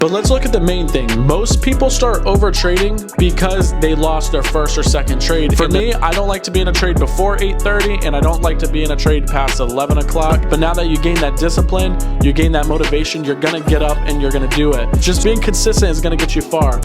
But let's look at the main thing. Most people start over trading because they lost their first or second trade. For me, I don't like to be in a trade before 8:30 and I don't like to be in a trade past 11 o'clock. But now that you gain that discipline, you gain that motivation, you're gonna get up and you're gonna do it. Just being consistent is gonna get you far.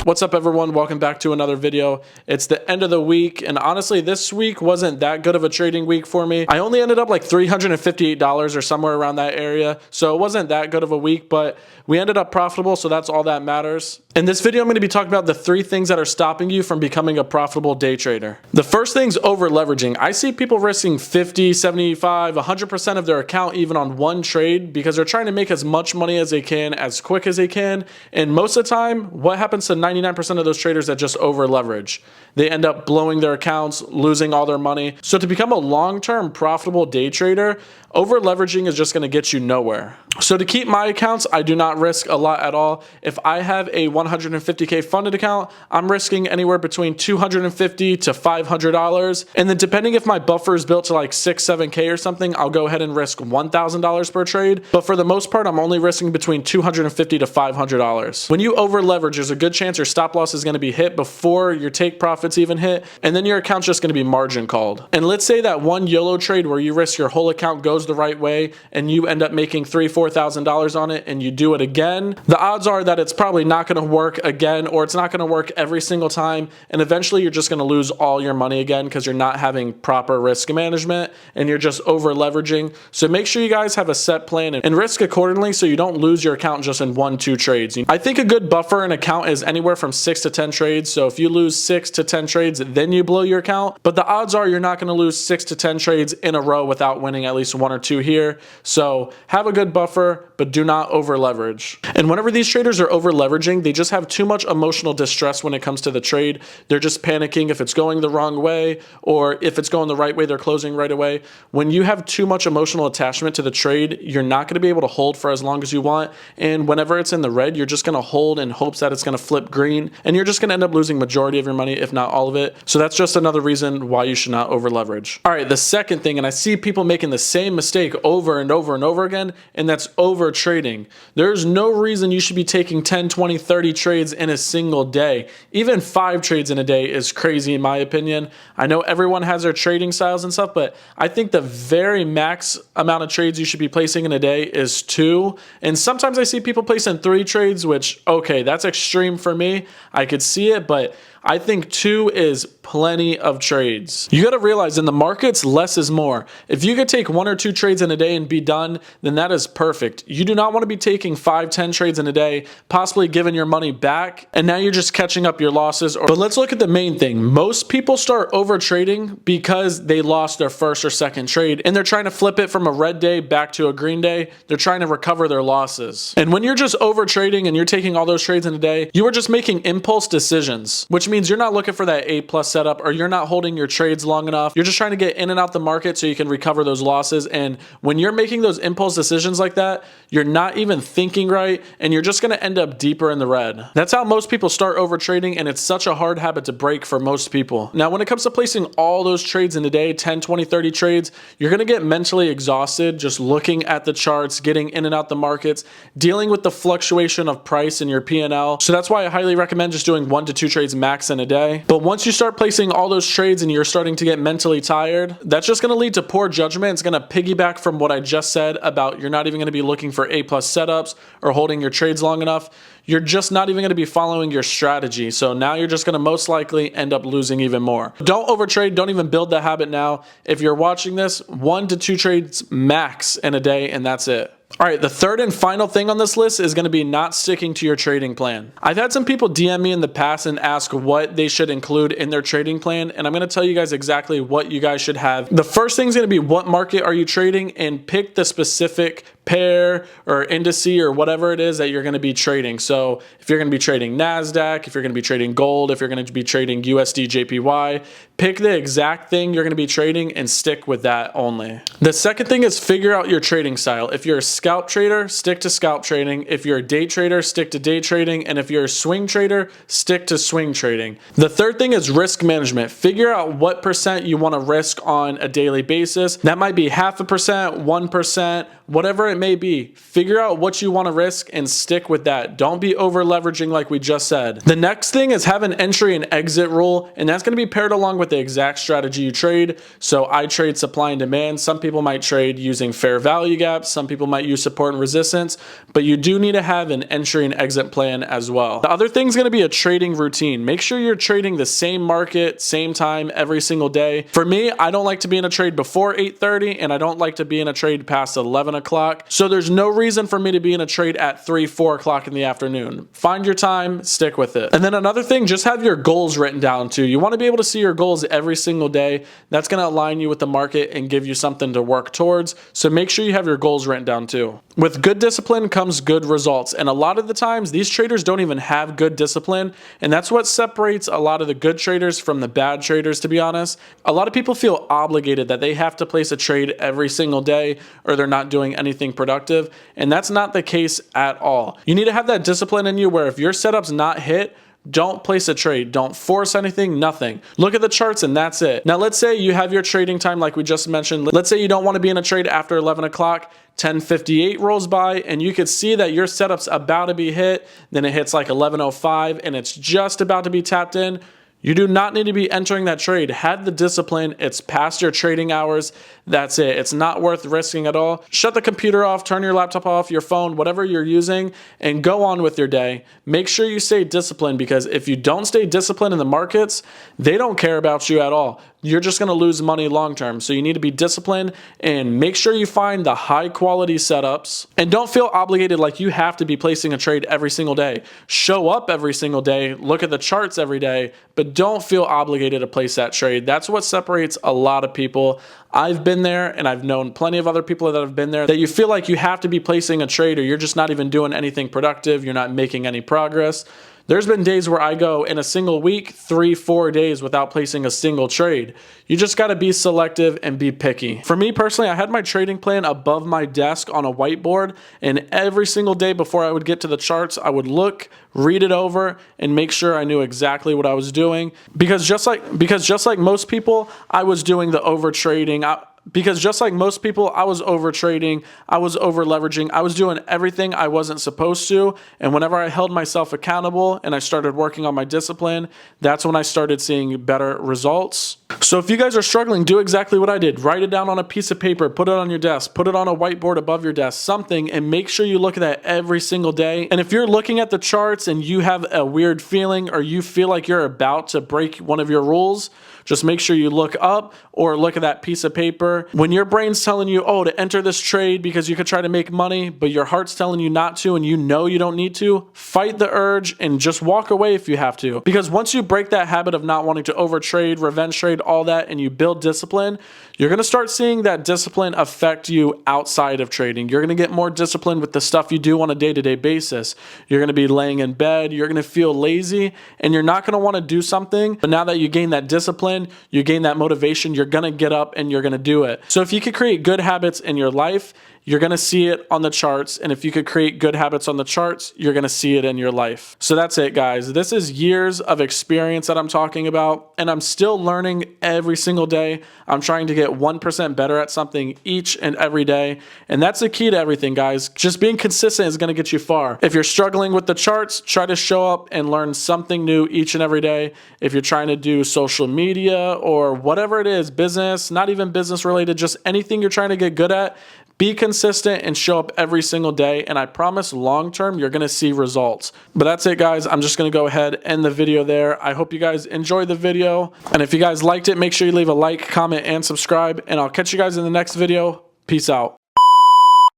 What's up everyone, welcome back to another video. It's the end of the week and honestly this week wasn't that good of a trading week for me. I only ended up like $358 or somewhere around that area, so it wasn't that good of a week, but we ended up profitable, so that's all that matters. In this video I'm going to be talking about the 3 things that are stopping you from becoming a profitable day trader. The first thing is over leveraging. I see people risking 50, 75, 100% of their account even on one trade because they're trying to make as much money as they can as quick as they can, and most of the time what happens to 99% of those traders that just over leverage? They end up blowing their accounts, losing all their money. So to become a long-term profitable day trader, over leveraging is just going to get you nowhere. So to keep my accounts, I do not risk a lot at all. If I have a 150K funded account, I'm risking anywhere between $250 to $500. And then depending if my buffer is built to like 6, 7K or something, I'll go ahead and risk $1,000 per trade. But for the most part, I'm only risking between $250 to $500. When you over leverage, there's a good chance your stop loss is going to be hit before your take profits even hit. And then your account's just going to be margin called. And let's say that one YOLO trade where you risk your whole account goes the right way and you end up making $3,000, $4,000 on it and you do it again, the odds are that it's probably not going to work again, or it's not going to work every single time, and eventually you're just going to lose all your money again because you're not having proper risk management and you're just over leveraging. So make sure you guys have a set plan and risk accordingly so you don't lose your account just in 1-2 trades. I think a good buffer in account is anywhere from 6 to 10 trades. So if you lose 6 to 10 trades, then you blow your account, but the odds are you're not going to lose 6 to 10 trades in a row without winning at least 1 or 2 here. So have a good buffer, but do not over leverage. And whenever these traders are over leveraging, they just have too much emotional distress when it comes to the trade. They're just panicking if it's going the wrong way, or if it's going the right way, they're closing right away. When you have too much emotional attachment to the trade, you're not going to be able to hold for as long as you want. And whenever it's in the red, you're just going to hold in hopes that it's going to flip green, and you're just going to end up losing majority of your money, if not all of it. So that's just another reason why you should not over leverage. All right, the second thing, and I see people making the same mistake over and over and over again, and that's over trading. There's no reason you should be taking 10, 20, 30 trades in a single day. Even 5 trades in a day is crazy in my opinion. I know everyone has their trading styles and stuff, but I think the very max amount of trades you should be placing in a day is 2. And sometimes I see people placing 3 trades, which, okay, that's extreme for me. I could see it, but I think 2 is plenty of trades. You got to realize in the markets, less is more. If you could take 1 or 2 trades in a day and be done, then that is perfect. You do not want to be taking 5, 10 trades in a day, possibly giving your money back, and now you're just catching up your losses. But let's look at the main thing. Most people start over trading because they lost their first or second trade, and they're trying to flip it from a red day back to a green day. They're trying to recover their losses. And when you're just over trading and you're taking all those trades in a day, you are just making impulse decisions, which means you're not looking for that A+ setup, or you're not holding your trades long enough. You're just trying to get in and out the market so you can recover those losses. And when you're making those impulse decisions like that, you're not even thinking right, and you're just going to end up deeper in the red. That's how most people start over trading, and it's such a hard habit to break for most people. Now, when it comes to placing all those trades in a day, 10, 20, 30 trades, you're going to get mentally exhausted just looking at the charts, getting in and out the markets, dealing with the fluctuation of price in your P&L. So that's why I highly recommend just doing 1 to 2 trades max in a day. But once you start placing all those trades and you're starting to get mentally tired, that's just going to lead to poor judgment. It's going to piggyback from what I just said about you're not even going to be looking for A+ setups or holding your trades long enough. You're just not even going to be following your strategy. So now you're just going to most likely end up losing even more. Don't overtrade. Don't even build that habit now. If you're watching this, 1 to 2 trades max in a day, and that's it. All right, the third and final thing on this list is going to be not sticking to your trading plan. I've had some people DM me in the past and ask what they should include in their trading plan, and I'm going to tell you guys exactly what you guys should have. The first thing is going to be what market are you trading, and pick the specific pair or indice or whatever it is that you're going to be trading. So if you're going to be trading NASDAQ, if you're going to be trading gold, if you're going to be trading USD JPY, pick the exact thing you're going to be trading and stick with that only. The second thing is figure out your trading style. If you're a scalp trader, stick to scalp trading. If you're a day trader, stick to day trading. And if you're a swing trader, stick to swing trading. The third thing is risk management. Figure out what percent you want to risk on a daily basis. That might be 0.5%, 1%, whatever it may be. Figure out what you want to risk and stick with that. Don't be over leveraging like we just said. The next thing is have an entry and exit rule, and that's going to be paired along with the exact strategy you trade. So I trade supply and demand. Some people might trade using fair value gaps. Some people might use support and resistance, but you do need to have an entry and exit plan as well. The other thing is going to be a trading routine. Make sure you're trading the same market, same time every single day. For me, I don't like to be in a trade before 8:30, and I don't like to be in a trade past 11 o'clock. So there's no reason for me to be in a trade at 3, 4 o'clock in the afternoon. Find your time, stick with it. And then another thing, just have your goals written down too. You want to be able to see your goals every single day. That's going to align you with the market and give you something to work towards. So make sure you have your goals written down too. With good discipline comes good results. And a lot of the times, these traders don't even have good discipline. And that's what separates a lot of the good traders from the bad traders, to be honest. A lot of people feel obligated that they have to place a trade every single day or they're not doing anything productive. And that's not the case at all. You need to have that discipline in you where if your setup's not hit, don't place a trade. Don't force anything, nothing. Look at the charts and that's it. Now, let's say you have your trading time like we just mentioned. Let's say you don't want to be in a trade after 11 o'clock. 10:58 rolls by and you could see that your setup's about to be hit. Then it hits like 11:05 and it's just about to be tapped in. You do not need to be entering that trade. Have the discipline. It's past your trading hours. That's it. It's not worth risking at all. Shut the computer off, turn your laptop off, your phone, whatever you're using, and go on with your day. Make sure you stay disciplined because if you don't stay disciplined in the markets, they don't care about you at all. You're just going to lose money long term. So you need to be disciplined and make sure you find the high quality setups and don't feel obligated like you have to be placing a trade every single day. Show up every single day, look at the charts every day, but don't feel obligated to place that trade. That's what separates a lot of people. I've been there and I've known plenty of other people that have been there, that you feel like you have to be placing a trade or you're just not even doing anything productive. You're not making any progress. There's been days where I go in a single week, 3, 4 days without placing a single trade. You just got to be selective and be picky. For me personally, I had my trading plan above my desk on a whiteboard, and every single day before I would get to the charts, I would look, read it over, and make sure I knew exactly what I was doing. Because just like most people, I was doing the over trading. Because just like most people, I was over trading, I was over leveraging, I was doing everything I wasn't supposed to. And whenever I held myself accountable and I started working on my discipline, that's when I started seeing better results. So if you guys are struggling, do exactly what I did. Write it down on a piece of paper, put it on your desk, put it on a whiteboard above your desk, something, and make sure you look at that every single day. And if you're looking at the charts and you have a weird feeling or you feel like you're about to break one of your rules, just make sure you look up or look at that piece of paper. When your brain's telling you, oh, to enter this trade because you could try to make money, but your heart's telling you not to and you know you don't need to, fight the urge and just walk away if you have to. Because once you break that habit of not wanting to overtrade, revenge trade, all that, and you build discipline, you're going to start seeing that discipline affect you outside of trading. You're going to get more disciplined with the stuff you do on a day-to-day basis. You're going to be laying in bed, you're going to feel lazy, and you're not going to want to do something. But now that you gain that discipline, you gain that motivation, you're going to get up and you're going to do it. So if you could create good habits in your life, you're going to see it on the charts. And if you could create good habits on the charts, you're going to see it in your life. So that's it, guys. This is years of experience that I'm talking about, and I'm still learning every single day. I'm trying to get 1% better at something each and every day. And that's the key to everything, guys. Just being consistent is going to get you far. If you're struggling with the charts, try to show up and learn something new each and every day. If you're trying to do social media or whatever it is, business, not even business related, just anything you're trying to get good at, be consistent and show up every single day, and I promise long term you're going to see results. But that's it, guys. I'm just going to go ahead and end the video there. I hope you guys enjoyed the video, and if you guys liked it, make sure you leave a like, comment, and subscribe, and I'll catch you guys in the next video. Peace out.